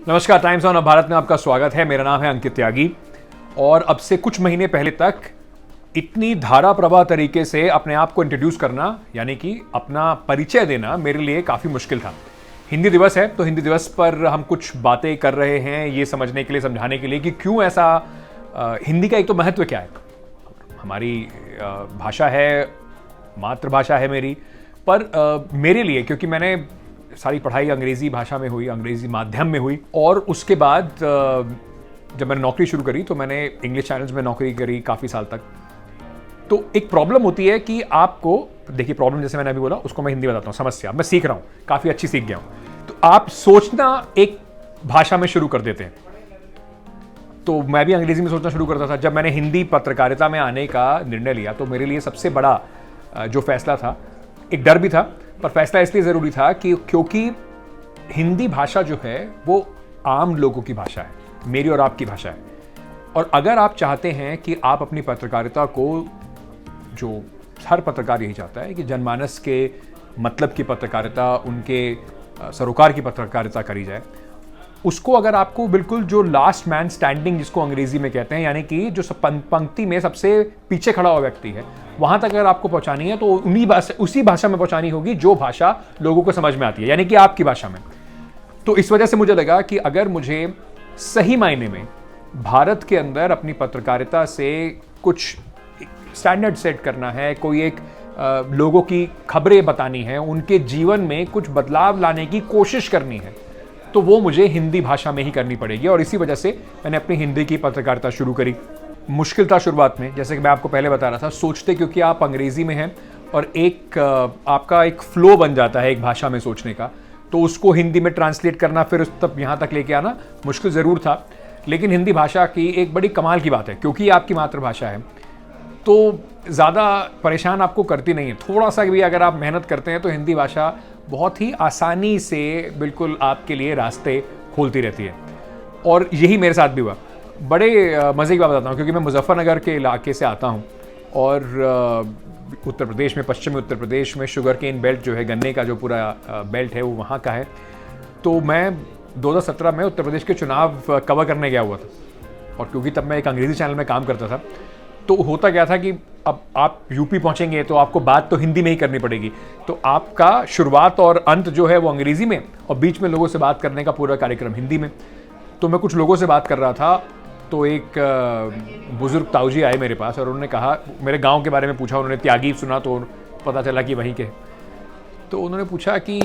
नमस्कार, times on Bharat में आपका स्वागत है। मेरा नाम है अंकित त्यागी और अब से कुछ महीने पहले तक इतनी धारा प्रवाह तरीके से अपने आप को इंट्रोड्यूस करना यानी कि अपना परिचय देना मेरे लिए काफ़ी मुश्किल था। हिंदी दिवस है तो हिंदी दिवस पर हम कुछ बातें कर रहे हैं ये समझने के लिए, समझाने के लिए कि क्यों ऐसा। हिंदी का एक तो महत्व क्या है, हमारी भाषा है, मातृभाषा है मेरी, पर मेरे लिए क्योंकि मैंने सारी पढ़ाई अंग्रेज़ी भाषा में हुई, अंग्रेज़ी माध्यम में हुई और उसके बाद जब मैंने नौकरी शुरू करी तो मैंने इंग्लिश चैनल्स में नौकरी करी काफ़ी साल तक। तो एक प्रॉब्लम होती है कि आपको, देखिए प्रॉब्लम जैसे मैंने अभी बोला उसको मैं हिंदी बताता हूँ, समस्या मैं सीख रहा हूँ, काफ़ी अच्छी सीख गया हूँ। तो आप सोचना एक भाषा में शुरू कर देते हैं, तो मैं भी अंग्रेज़ी में सोचना शुरू करता था। जब मैंने हिंदी पत्रकारिता में आने का निर्णय लिया तो मेरे लिए सबसे बड़ा जो फैसला था, एक डर भी था पर फैसला इसलिए ज़रूरी था कि क्योंकि हिंदी भाषा जो है वो आम लोगों की भाषा है, मेरी और आपकी भाषा है। और अगर आप चाहते हैं कि आप अपनी पत्रकारिता को, जो हर पत्रकार यही चाहता है कि जनमानस के मतलब की पत्रकारिता, उनके सरोकार की पत्रकारिता करी जाए, उसको अगर आपको बिल्कुल जो लास्ट मैन स्टैंडिंग जिसको अंग्रेजी में कहते हैं, यानी कि जो पंक्ति में सबसे पीछे खड़ा हुआ व्यक्ति है, वहां तक अगर आपको पहुंचानी है तो उसी भाषा में पहुंचानी होगी जो भाषा लोगों को समझ में आती है, यानी कि आपकी भाषा में। तो इस वजह से मुझे लगा कि अगर मुझे सही मायने में भारत के अंदर अपनी पत्रकारिता से कुछ स्टैंडर्ड सेट करना है, कोई एक लोगों की खबरें बतानी है, उनके जीवन में कुछ बदलाव लाने की कोशिश करनी है, तो वो मुझे हिंदी भाषा में ही करनी पड़ेगी। और इसी वजह से मैंने अपनी हिंदी की पत्रकारिता शुरू करी। मुश्किल था शुरुआत में, जैसे कि मैं आपको पहले बता रहा था, सोचते क्योंकि आप अंग्रेजी में हैं और एक आपका एक फ्लो बन जाता है एक भाषा में सोचने का, तो उसको हिंदी में ट्रांसलेट करना, फिर उस तक यहाँ तक लेके आना मुश्किल ज़रूर था। लेकिन हिंदी भाषा की एक बड़ी कमाल की बात है, क्योंकि आपकी मातृभाषा है तो ज़्यादा परेशान आपको करती नहीं है। थोड़ा सा भी अगर आप मेहनत करते हैं तो हिंदी भाषा बहुत ही आसानी से बिल्कुल आपके लिए रास्ते खोलती रहती है। और यही मेरे साथ भी हुआ। बड़े मज़े की बात बताता हूँ, क्योंकि मैं मुजफ्फरनगर के इलाके से आता हूँ और उत्तर प्रदेश में, पश्चिमी उत्तर प्रदेश में शुगर केन बेल्ट जो है, गन्ने का जो पूरा बेल्ट है वो वहाँ का है। तो मैं 2017 में उत्तर प्रदेश के चुनाव कवर करने गया हुआ था और क्योंकि तब मैं एक अंग्रेज़ी चैनल में काम करता था, तो होता क्या था कि अब आप यूपी पहुंचेंगे तो आपको बात तो हिंदी में ही करनी पड़ेगी, तो आपका शुरुआत और अंत जो है वो अंग्रेजी में और बीच में लोगों से बात करने का पूरा कार्यक्रम हिंदी में। तो मैं कुछ लोगों से बात कर रहा था तो एक बुजुर्ग ताऊजी आए मेरे पास और उन्होंने कहा, मेरे गांव के बारे में पूछा, उन्होंने त्यागी सुना तो पता चला कि वहीं के। तो उन्होंने पूछा कि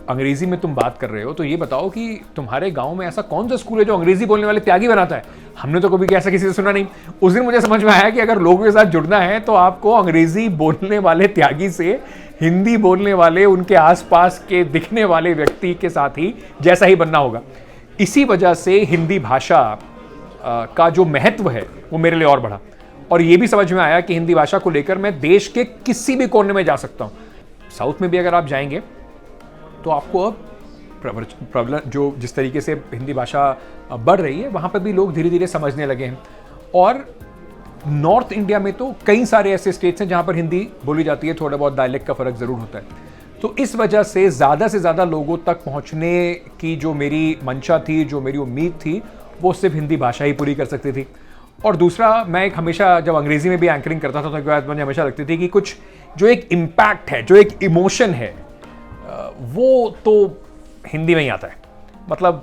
अंग्रेजी में तुम बात कर रहे हो तो ये बताओ कि तुम्हारे गांव में ऐसा कौन सा स्कूल है जो अंग्रेजी बोलने वाले त्यागी बनाता है? हमने तो कभी ऐसा किसी से सुना नहीं। उस दिन मुझे समझ में आया कि अगर लोगों के साथ जुड़ना है तो आपको अंग्रेजी बोलने वाले त्यागी से हिंदी बोलने वाले, उनके आसपास के दिखने वाले व्यक्ति के साथ ही जैसा ही बनना होगा। इसी वजह से हिंदी भाषा का जो महत्व है वो मेरे लिए और बढ़ा और ये भी समझ में आया कि हिंदी भाषा को लेकर मैं देश के किसी भी कोने में जा सकता हूँ। साउथ में भी अगर आप जाएंगे तो आपको अब प्रबल जो जिस तरीके से हिंदी भाषा बढ़ रही है वहाँ पर भी लोग धीरे धीरे समझने लगे हैं। और नॉर्थ इंडिया में तो कई सारे ऐसे स्टेट्स हैं जहाँ पर हिंदी बोली जाती है, थोड़ा बहुत डायलेक्ट का फ़र्क ज़रूर होता है। तो इस वजह से ज़्यादा लोगों तक पहुँचने की जो मेरी मंशा थी, जो मेरी उम्मीद थी, वो सिर्फ हिंदी भाषा ही पूरी कर सकती थी। और दूसरा, मैं एक हमेशा जब अंग्रेज़ी में भी एंकरिंग करता था तो एक बात मुझे हमेशा लगती थी कि कुछ जो एक इम्पैक्ट है, जो एक इमोशन है, वो तो हिंदी में ही आता है। मतलब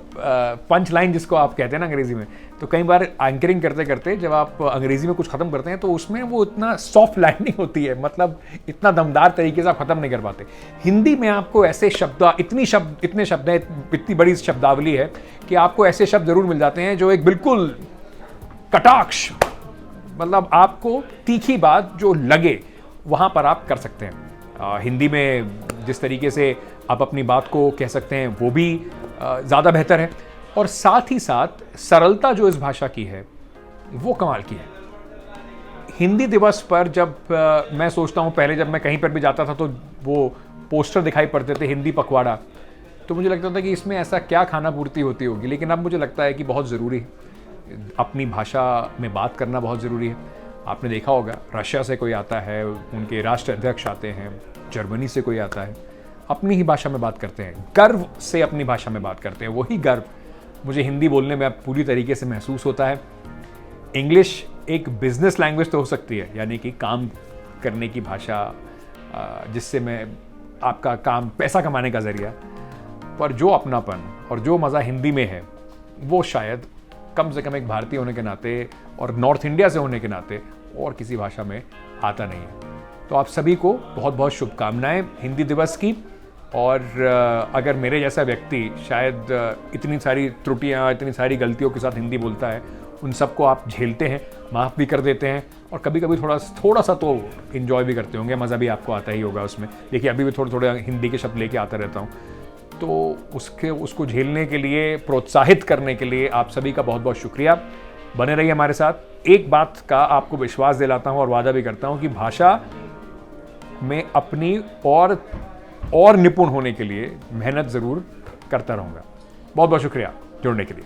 पंच लाइन जिसको आप कहते हैं ना अंग्रेजी में, तो कई बार एंकरिंग करते करते जब आप अंग्रेजी में कुछ ख़त्म करते हैं तो उसमें वो इतना सॉफ्ट लैंडिंग होती है, मतलब इतना दमदार तरीके से आप ख़त्म नहीं कर पाते। हिंदी में आपको ऐसे इतने शब्द हैं, इतनी बड़ी शब्दावली है कि आपको ऐसे शब्द ज़रूर मिल जाते हैं जो एक बिल्कुल कटाक्ष, मतलब आपको तीखी बात जो लगे वहाँ पर आप कर सकते हैं। हिंदी में जिस तरीके से आप अपनी बात को कह सकते हैं वो भी ज़्यादा बेहतर है और साथ ही साथ सरलता जो इस भाषा की है वो कमाल की है। हिंदी दिवस पर जब मैं सोचता हूँ, पहले जब मैं कहीं पर भी जाता था तो वो पोस्टर दिखाई पड़ते थे हिंदी पखवाड़ा, तो मुझे लगता था कि इसमें ऐसा क्या खाना पूर्ति होती होगी। लेकिन अब मुझे लगता है कि बहुत ज़रूरी है, अपनी भाषा में बात करना बहुत ज़रूरी है। आपने देखा होगा रशिया से कोई आता है, उनके राष्ट्र अध्यक्ष आते हैं, जर्मनी से कोई आता है, अपनी ही भाषा में बात करते हैं, गर्व से अपनी भाषा में बात करते हैं। वही गर्व मुझे हिंदी बोलने में अब पूरी तरीके से महसूस होता है। इंग्लिश एक बिजनेस लैंग्वेज तो हो सकती है, यानी कि काम करने की भाषा, जिससे मैं आपका काम पैसा कमाने का जरिया, पर जो अपनापन और जो मज़ा हिंदी में है वो शायद कम से कम एक भारतीय होने के नाते और नॉर्थ इंडिया से होने के नाते और किसी भाषा में आता नहीं है। तो आप सभी को बहुत बहुत शुभकामनाएं हिंदी दिवस की। और अगर मेरे जैसा व्यक्ति शायद इतनी सारी त्रुटियां, इतनी सारी गलतियों के साथ हिंदी बोलता है, उन सबको आप झेलते हैं, माफ़ भी कर देते हैं और कभी कभी थोड़ा सा तो इन्जॉय भी करते होंगे, मज़ा भी आपको आता ही होगा उसमें। देखिए अभी भी थोड़े हिंदी के शब्द लेके आता रहता हूँ, तो उसको झेलने के लिए, प्रोत्साहित करने के लिए आप सभी का बहुत बहुत शुक्रिया। बने रहिए हमारे साथ। एक बात का आपको विश्वास दिलाता हूँ और वादा भी करता हूँ कि भाषा में अपनी और निपुण होने के लिए मेहनत ज़रूर करता रहूँगा। बहुत बहुत शुक्रिया जुड़ने के लिए।